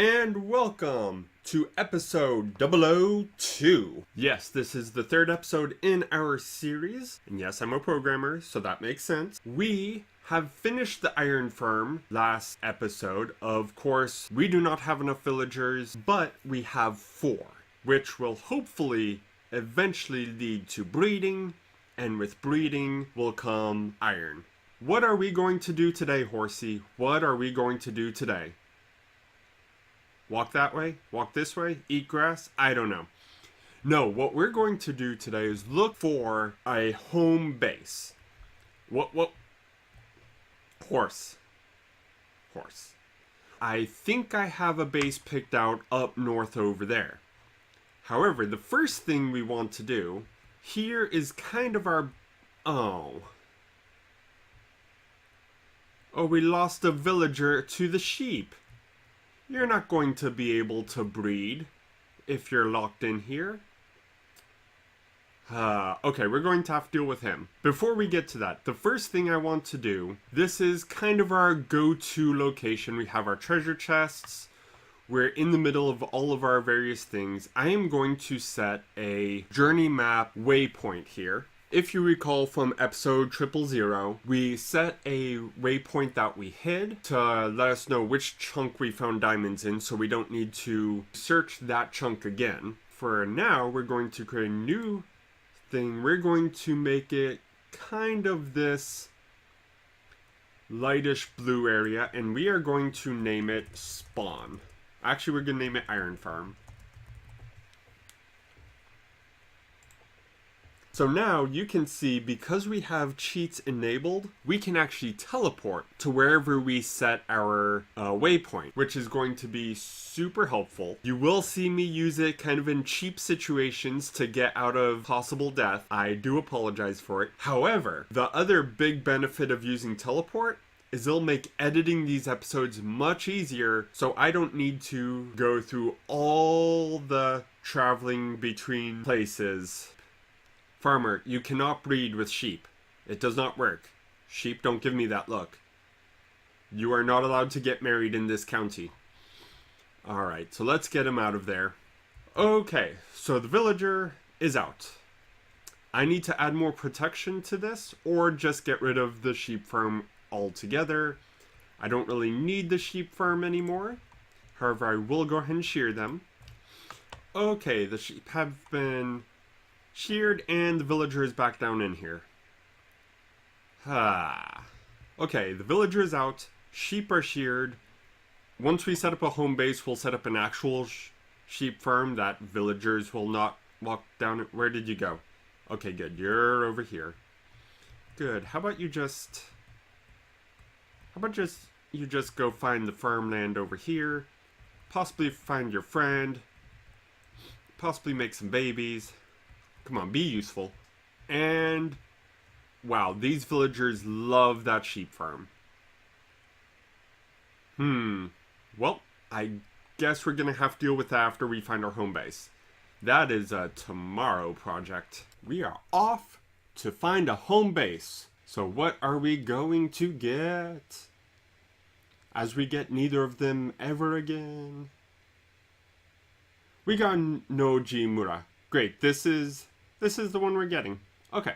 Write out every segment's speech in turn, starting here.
and welcome to episode 002. Yes, this is the third episode in our series, and yes, I'm a programmer, so that makes sense. We have finished the iron farm last episode. Of course, we do not have enough villagers, but we have 4, which will hopefully eventually lead to breeding, and with breeding will come iron. What are we going to do today, Horsey? What are we going to do today? Walk that way? Walk this way? Eat grass? I don't know. No, what we're going to do today is look for a home base. What? Horse. I think I have a base picked out up north over there. However, the first thing we want to do here is kind of our... Oh, we lost a villager to the sheep. You're not going to be able to breed if you're locked in here. Okay, we're going to have to deal with him. Before we get to that, the first thing I want to do, this is kind of our go-to location. We have our treasure chests. We're in the middle of all of our various things. I am going to set a journey map waypoint here. If you recall from episode 000, we set a waypoint that we hid to let us know which chunk we found diamonds in, so we don't need to search that chunk again. For now, we're going to create a new thing. We're going to make it kind of this lightish blue area, and we are going to name it Spawn. Actually, we're going to name it Iron Farm. So now you can see, because we have cheats enabled, we can actually teleport to wherever we set our waypoint, which is going to be super helpful. You will see me use it kind of in cheap situations to get out of possible death. I do apologize for it. However, the other big benefit of using teleport is it'll make editing these episodes much easier, so I don't need to go through all the traveling between places. Farmer, you cannot breed with sheep. It does not work. Sheep don't give me that look. You are not allowed to get married in this county. Alright, so let's get him out of there. Okay, so the villager is out. I need to add more protection to this, or just get rid of the sheep farm altogether. I don't really need the sheep farm anymore. However, I will go ahead and shear them. Okay, the sheep have been sheared, and the villager is back down in here. Okay, the villager is out. Sheep are sheared. Once we set up a home base, we'll set up an actual sheep farm that villagers will not walk down. Where did you go? Okay, good. You're over here. Good. How about you just go find the farmland over here. Possibly find your friend. Possibly make some babies. Come on, be useful. And wow, these villagers love that sheep farm. Well, I guess we're gonna have to deal with that after we find our home base. That is a tomorrow project. We are off to find a home base. So what are we going to get? As we get neither of them ever again. We got Nojimura. Great, this is the one we're getting. Okay.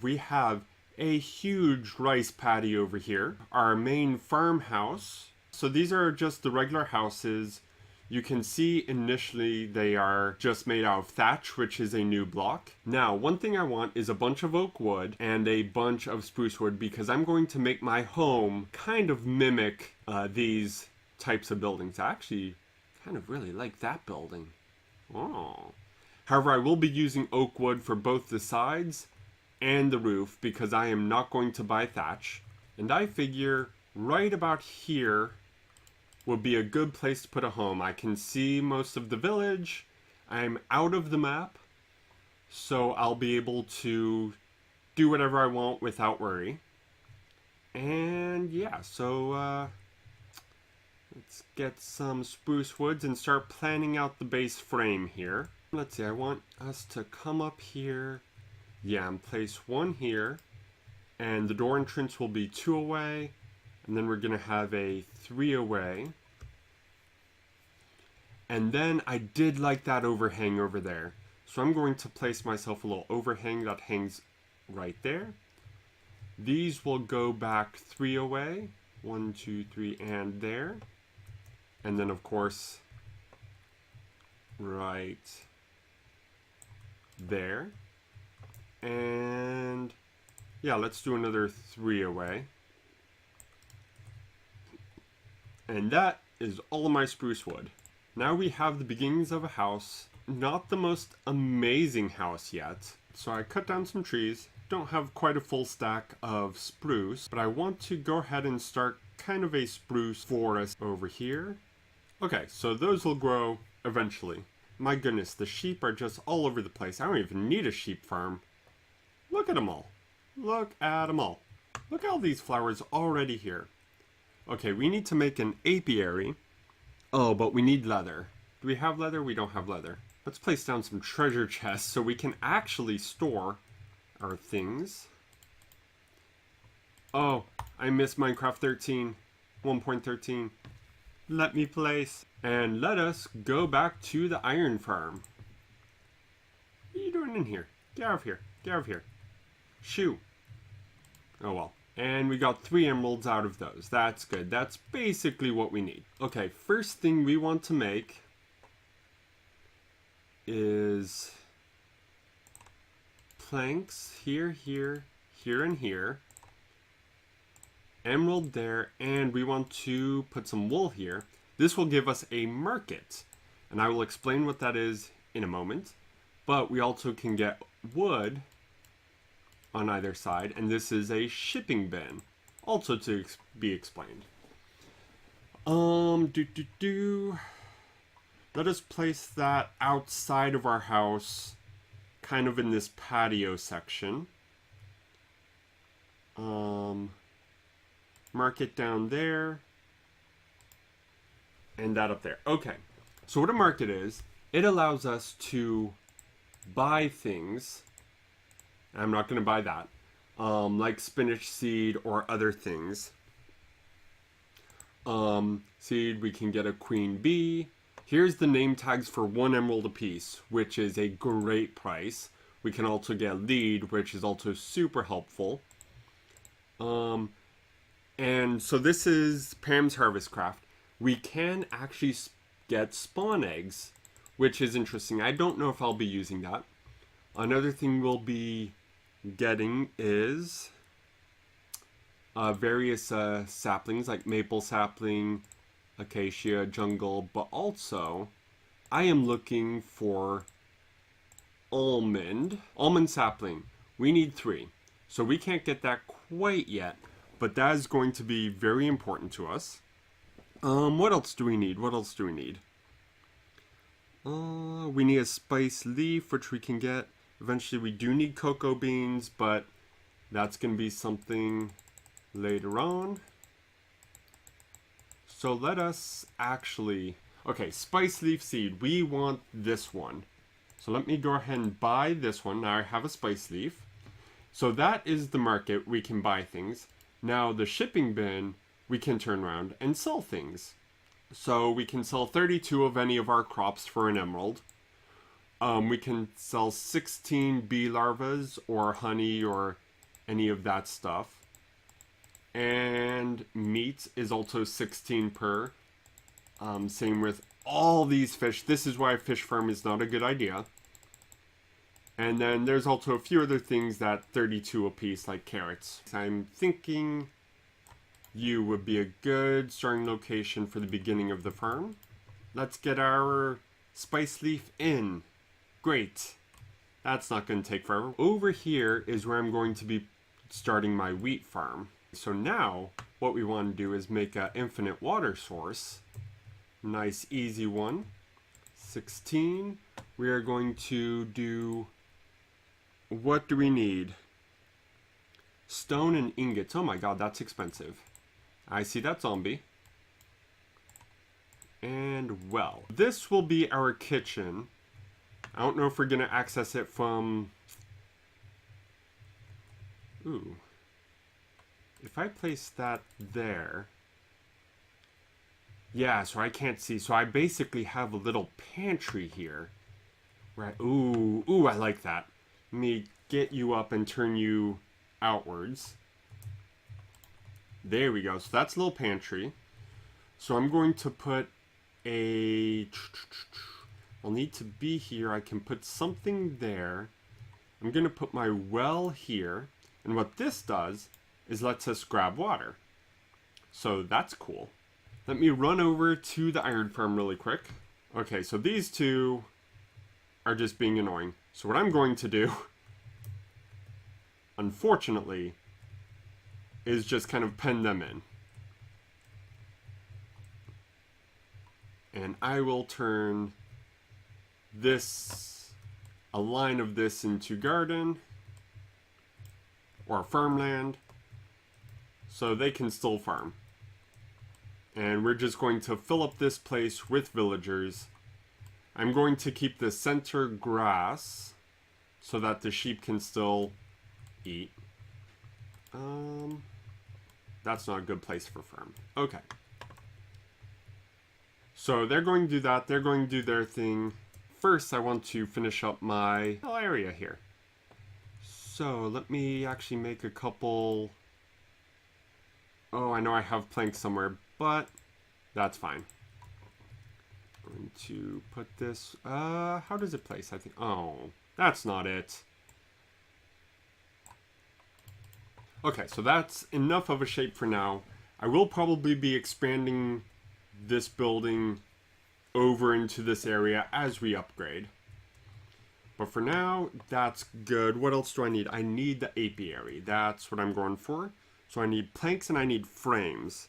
We have a huge rice paddy over here. Our main farmhouse. So these are just the regular houses. You can see initially they are just made out of thatch, which is a new block. Now, one thing I want is a bunch of oak wood and a bunch of spruce wood, because I'm going to make my home kind of mimic these types of buildings. I actually kind of really like that building. Oh. However, I will be using oak wood for both the sides and the roof, because I am not going to buy thatch. And I figure right about here would be a good place to put a home. I can see most of the village. I'm out of the map, so I'll be able to do whatever I want without worry. And yeah, so let's get some spruce woods and start planning out the base frame here. Let's see, I want us to come up here. Yeah, and place one here. And the door entrance will be 2 away. And then we're going to have a 3 away. And then I did like that overhang over there. So I'm going to place myself a little overhang that hangs right there. These will go back 3 away. 1, 2, 3, and there. And then, of course, right there. And yeah, let's do another 3 away. And that is all of my spruce wood. Now we have the beginnings of a house. Not the most amazing house yet. So I cut down some trees. Don't have quite a full stack of spruce, but I want to go ahead and start kind of a spruce forest over here. Okay, so those will grow eventually. My goodness, the sheep are just all over the place. I don't even need a sheep farm. Look at them all. Look at them all. Look at all these flowers already here. Okay, we need to make an apiary. Oh, but we need leather. Do we have leather? We don't have leather. Let's place down some treasure chests so we can actually store our things. Oh, I missed Minecraft 13, 1.13. Let me place. And let us go back to the iron farm. What are you doing in here? Get out of here. Get out of here. Shoo. Oh well. And we got 3 emeralds out of those. That's good. That's basically what we need. Okay, first thing we want to make is planks here, here, here, and here. Emerald there, and we want to put some wool here. This will give us a market, and I will explain what that is in a moment. But we also can get wood on either side, and this is a shipping bin, also to be explained. Let us place that outside of our house, kind of in this patio section. Mark it down there, and that up there. Okay, so what a market is, it allows us to buy things. I'm not going to buy that, like spinach seed or other things. Seed, we can get a queen bee. Here's the name tags for 1 emerald apiece, which is a great price. We can also get lead, which is also super helpful. And so this is Pam's HarvestCraft. We can actually get spawn eggs, which is interesting. I don't know if I'll be using that. Another thing we'll be getting is various saplings, like maple sapling, acacia, jungle, but also I am looking for almond sapling. We need 3, so we can't get that quite yet, but that is going to be very important to us. What else do we need? What else do we need? We need a spice leaf, which we can get. Eventually we do need cocoa beans, but that's going to be something later on. So let us actually... Okay, spice leaf seed. We want this one. So let me go ahead and buy this one. Now I have a spice leaf. So that is the market. We can buy things. Now the shipping bin, we can turn around and sell things. So we can sell 32 of any of our crops for an emerald. We can sell 16 bee larvas or honey or any of that stuff. And meat is also 16 per. Same with all these fish. This is why a fish farm is not a good idea. And then there's also a few other things that 32 a piece, like carrots. I'm thinking you would be a good starting location for the beginning of the farm. Let's get our spice leaf in. Great. That's not going to take forever. Over here is where I'm going to be starting my wheat farm. So now what we want to do is make an infinite water source. Nice easy one. 16. We are going to do... What do we need? Stone and ingots. Oh my god, that's expensive. I see that zombie. And well, this will be our kitchen. I don't know if we're going to access it from... Ooh. If I place that there... Yeah, so I can't see. So I basically have a little pantry here. Right. Ooh, I like that. Let me get you up and turn you outwards. There we go. So that's a little pantry. So I'm going to put a... I'll need to be here. I can put something there. I'm going to put my well here. And what this does is lets us grab water. So that's cool. Let me run over to the iron farm really quick. Okay, so these two are just being annoying. So what I'm going to do, unfortunately, is just kind of pen them in. And I will turn this, a line of this into garden or farmland, so they can still farm. And we're just going to fill up this place with villagers. I'm going to keep the center grass so that the sheep can still eat. That's not a good place for farm. Okay. So they're going to do that. They're going to do their thing. First, I want to finish up my little area here. So let me actually make a couple... Oh, I know I have planks somewhere, but that's fine. I'm going to put this... how does it place? I think... Oh, that's not it. Okay, so that's enough of a shape for now. I will probably be expanding this building over into this area as we upgrade. But for now, that's good. What else do I need? I need the apiary. That's what I'm going for. So I need planks and I need frames.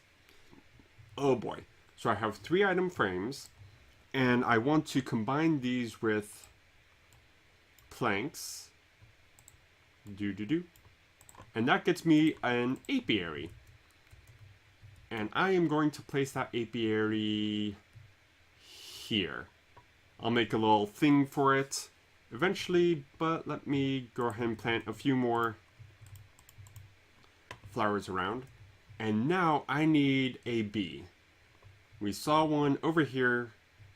Oh boy. So I have 3 item frames. And I want to combine these with planks. And that gets me an apiary. And I am going to place that apiary here. I'll make a little thing for it eventually, but let me go ahead and plant a few more flowers around. And now I need a bee. We saw one over here.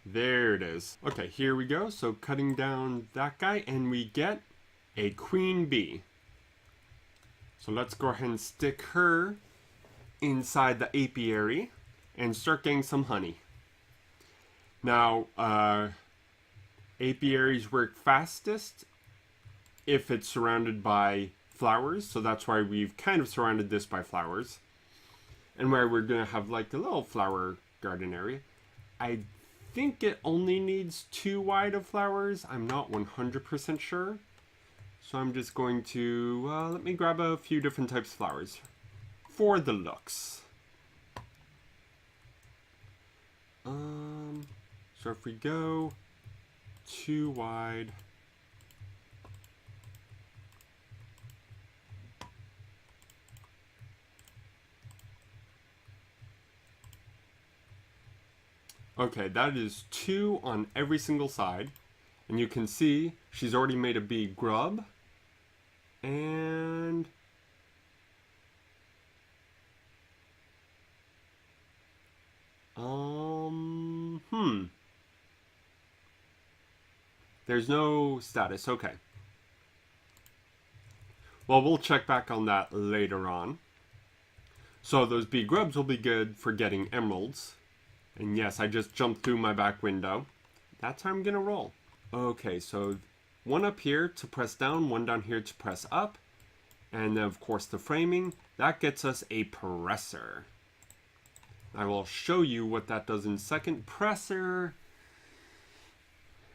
There it is. Okay, here we go. So cutting down that guy and we get a queen bee. So let's go ahead and stick her inside the apiary and start getting some honey. Now, apiaries work fastest if it's surrounded by flowers, so that's why we've kind of surrounded this by flowers. And where we're going to have like a little flower garden area. I think it only needs 2 wide of flowers. I'm not 100% sure. So I'm just going to, let me grab a few different types of flowers for the looks. So if we go 2 wide. Okay, that is 2 on every single side. And you can see she's already made a bee grub. And there's no status. Okay. Well, we'll check back on that later on. So those bee grubs will be good for getting emeralds. And yes, I just jumped through my back window. That's how I'm gonna roll. Okay, so 1 up here to press down, 1 down here to press up. And then of course the framing. That gets us a presser. I will show you what that does in a second. Presser.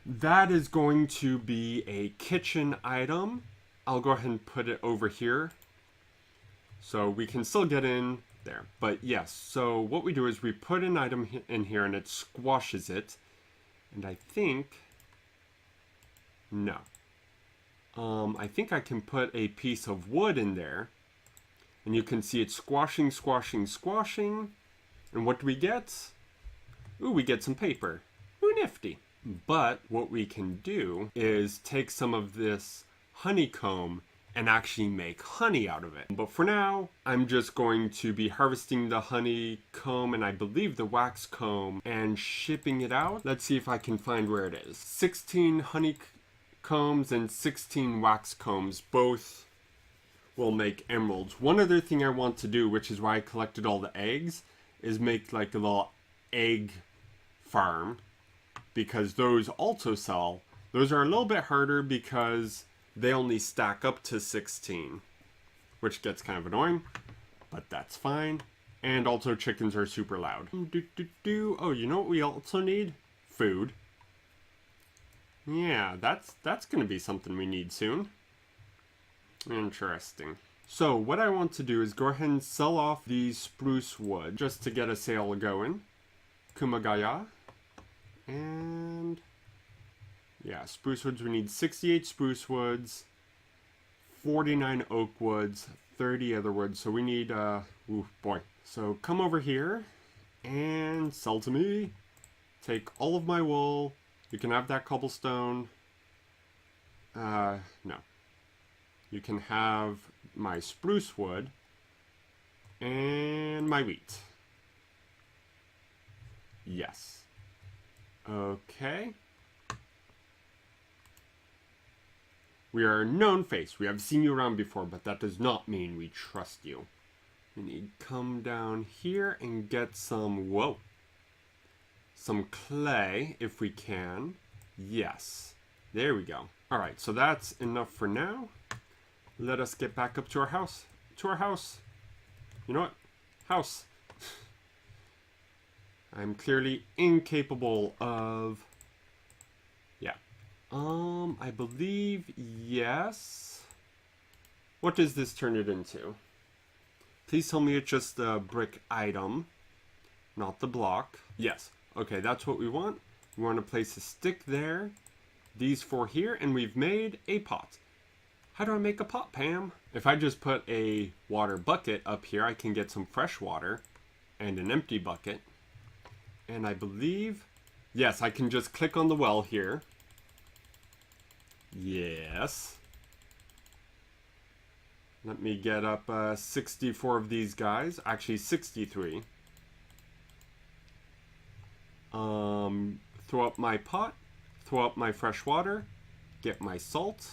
That is going to be a kitchen item. I'll go ahead and put it over here. So we can still get in there. But yes, so what we do is we put an item in here and it squashes it. And I think... No. I think I can put a piece of wood in there. And you can see it squashing, squashing, squashing. And what do we get? Ooh, we get some paper. Ooh, nifty. But what we can do is take some of this honeycomb and actually make honey out of it. But for now, I'm just going to be harvesting the honeycomb and I believe the wax comb and shipping it out. Let's see if I can find where it is. 16 honeycombs and 16 wax combs, both will make emeralds. One other thing I want to do, which is why I collected all the eggs, is make like a little egg farm, because those also sell. Those are a little bit harder because they only stack up to 16, which gets kind of annoying, but that's fine. And also chickens are super loud. Oh, you know what we also need? Food. Yeah, that's gonna be something we need soon. Interesting. So what I want to do is go ahead and sell off the spruce wood just to get a sale going. Kumagaya. And yeah, spruce woods, we need 68 spruce woods, 49 oak woods, 30 other woods. So we need, ooh, boy. So come over here and sell to me. Take all of my wool. You can have that cobblestone. No. You can have my spruce wood and my wheat. Yes. Okay. We are a known face. We have seen you around before, but that does not mean we trust you. We need to come down here and get some, whoa, some clay if we can. Yes. There we go. All right, so that's enough for now. Let us get back up to our house. To our house. You know what? House. I'm clearly incapable of... Yeah. I believe yes. What does this turn it into? Please tell me it's just a brick item, not the block. Yes. Okay, that's what we want. We want to place a stick there. These 4 here, and we've made a pot. How do I make a pot, Pam? If I just put a water bucket up here, I can get some fresh water and an empty bucket. And I believe, yes, I can just click on the well here. Yes. Let me get up 64 of these guys. Actually, 63. Throw up my pot. Throw up my fresh water. Get my salt.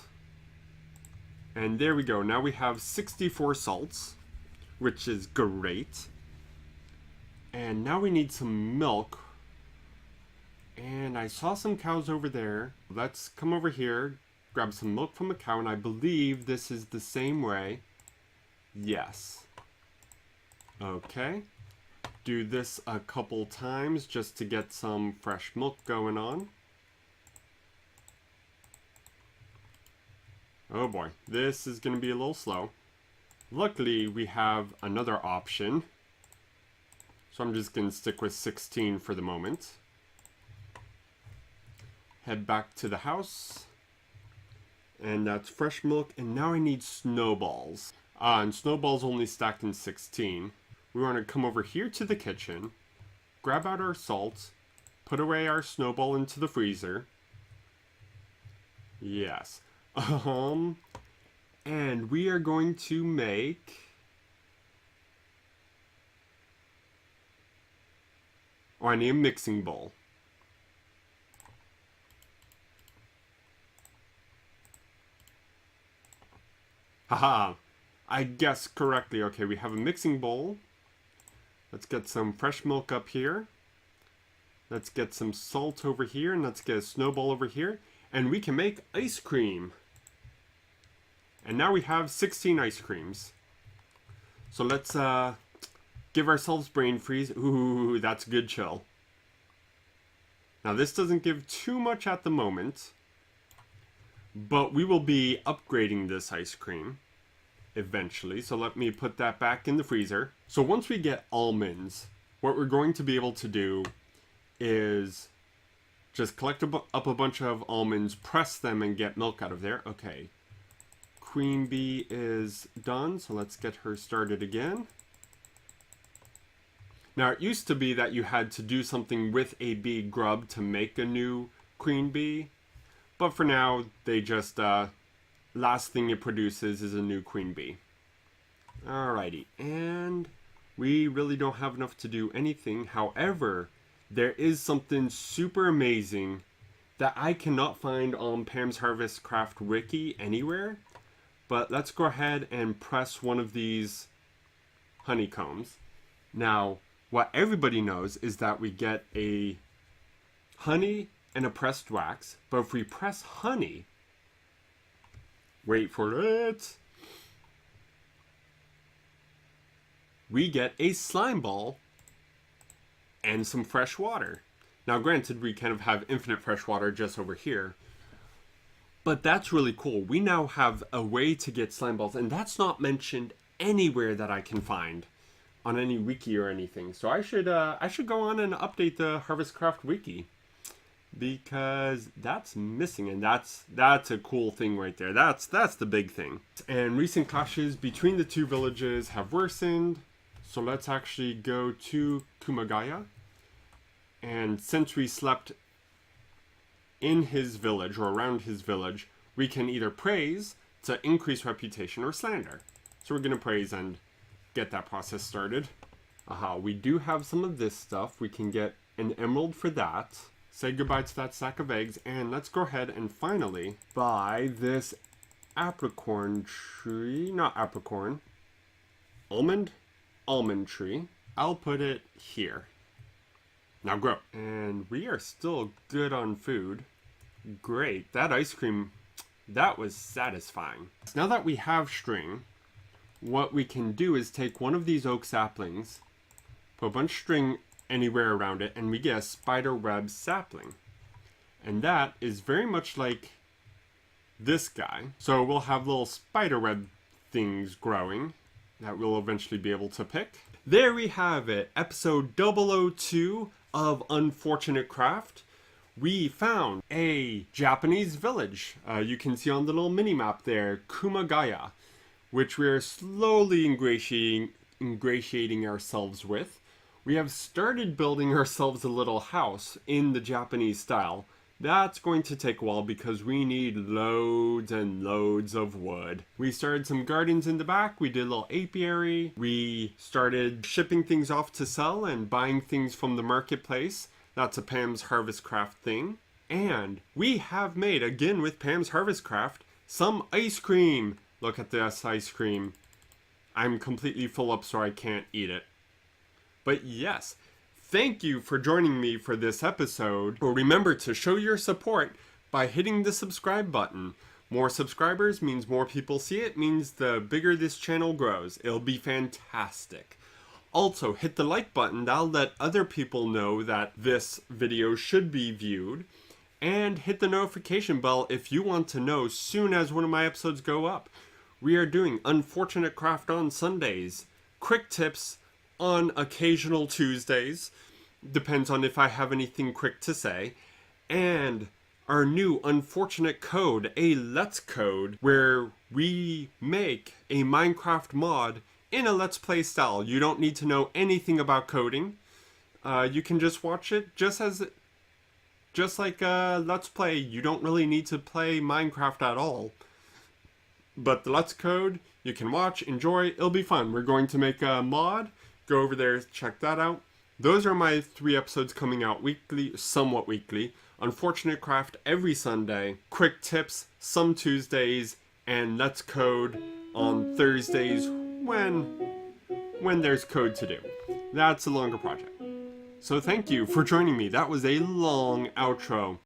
And there we go. Now we have 64 salts, which is great. And now we need some milk. And I saw some cows over there. Let's come over here, grab some milk from a cow, and I believe this is the same way. Yes. Okay. Do this a couple times just to get some fresh milk going on. Oh boy, this is going to be a little slow. Luckily, we have another option. So I'm just going to stick with 16 for the moment. Head back to the house. And that's fresh milk. And now I need snowballs. And snowballs only stacked in 16. We want to come over here to the kitchen. Grab out our salt. Put away our snowball into the freezer. Yes. And we are going to make... Oh, I need a mixing bowl. Haha, I guessed correctly. Okay, we have a mixing bowl. Let's get some fresh milk up here. Let's get some salt over here, and let's get a snowball over here. And we can make ice cream. And now we have 16 ice creams. So let's give ourselves brain freeze. Ooh, that's good chill. Now this doesn't give too much at the moment, but we will be upgrading this ice cream eventually. So let me put that back in the freezer. So once we get almonds, what we're going to be able to do is just collect up a bunch of almonds, press them, and get milk out of there. Okay. Queen bee is done, so let's get her started again. Now, it used to be that you had to do something with a bee grub to make a new queen bee, but for now, they just last thing it produces is a new queen bee. Alrighty, and we really don't have enough to do anything. However, there is something super amazing that I cannot find on Pam's HarvestCraft wiki anywhere. But let's go ahead and press one of these honeycombs. Now, what everybody knows is that we get a honey and a pressed wax. But if we press honey, wait for it, we get a slime ball and some fresh water. Now, granted, we kind of have infinite fresh water just over here, but that's really cool. We now have a way to get slime balls, and that's not mentioned anywhere that I can find on any wiki or anything. So I should go on and update the HarvestCraft wiki, because that's missing, and that's a cool thing right there. That's the big thing. And recent clashes between the two villages have worsened. So let's actually go to Kumagaya. And since we slept in his village or around his village, we can either praise to increase reputation or slander. So we're going to praise and get that process started. Aha, we do have some of this stuff. We can get an emerald for that. Say goodbye to that sack of eggs. And let's go ahead and finally buy this apricorn tree. Not apricorn. Almond tree. I'll put it here. Now grow. And we are still good on food. Great. That ice cream, that was satisfying. Now that we have string, what we can do is take one of these oak saplings, put a bunch of string anywhere around it, and we get a spider web sapling. And that is very much like this guy. So we'll have little spider web things growing that we'll eventually be able to pick. There we have it, episode 002 of UnfortunateCraft. We found a Japanese village. You can see on the little mini-map there, Kumagaya, which we're slowly ingratiating ourselves with. We have started building ourselves a little house in the Japanese style. That's going to take a while because we need loads and loads of wood. We started some gardens in the back. We did a little apiary. We started shipping things off to sell and buying things from the marketplace. That's a Pam's HarvestCraft thing. And we have made, again with Pam's HarvestCraft, some ice cream. Look at this ice cream. I'm completely full up so I can't eat it. But yes, thank you for joining me for this episode. Well, remember to show your support by hitting the subscribe button. More subscribers means more people see it, means the bigger this channel grows. It'll be fantastic. Also, hit the like button. That'll let other people know that this video should be viewed. And hit the notification bell if you want to know soon as one of my episodes go up. We are doing UnfortunateCraft on Sundays, quick tips on occasional Tuesdays, depends on if I have anything quick to say, and our new Unfortunate code, a Let's code, where we make a Minecraft mod in a Let's Play style. You don't need to know anything about coding. You can just watch it just like Let's Play. You don't really need to play Minecraft at all. But the Let's code, you can watch, enjoy, it'll be fun. We're going to make a mod. Go over there, check that out. Those are my 3 episodes coming out weekly, somewhat weekly. UnfortunateCraft every Sunday. Quick tips some Tuesdays, and Let's Code on Thursdays when there's code to do. That's a longer project. So thank you for joining me. That was a long outro.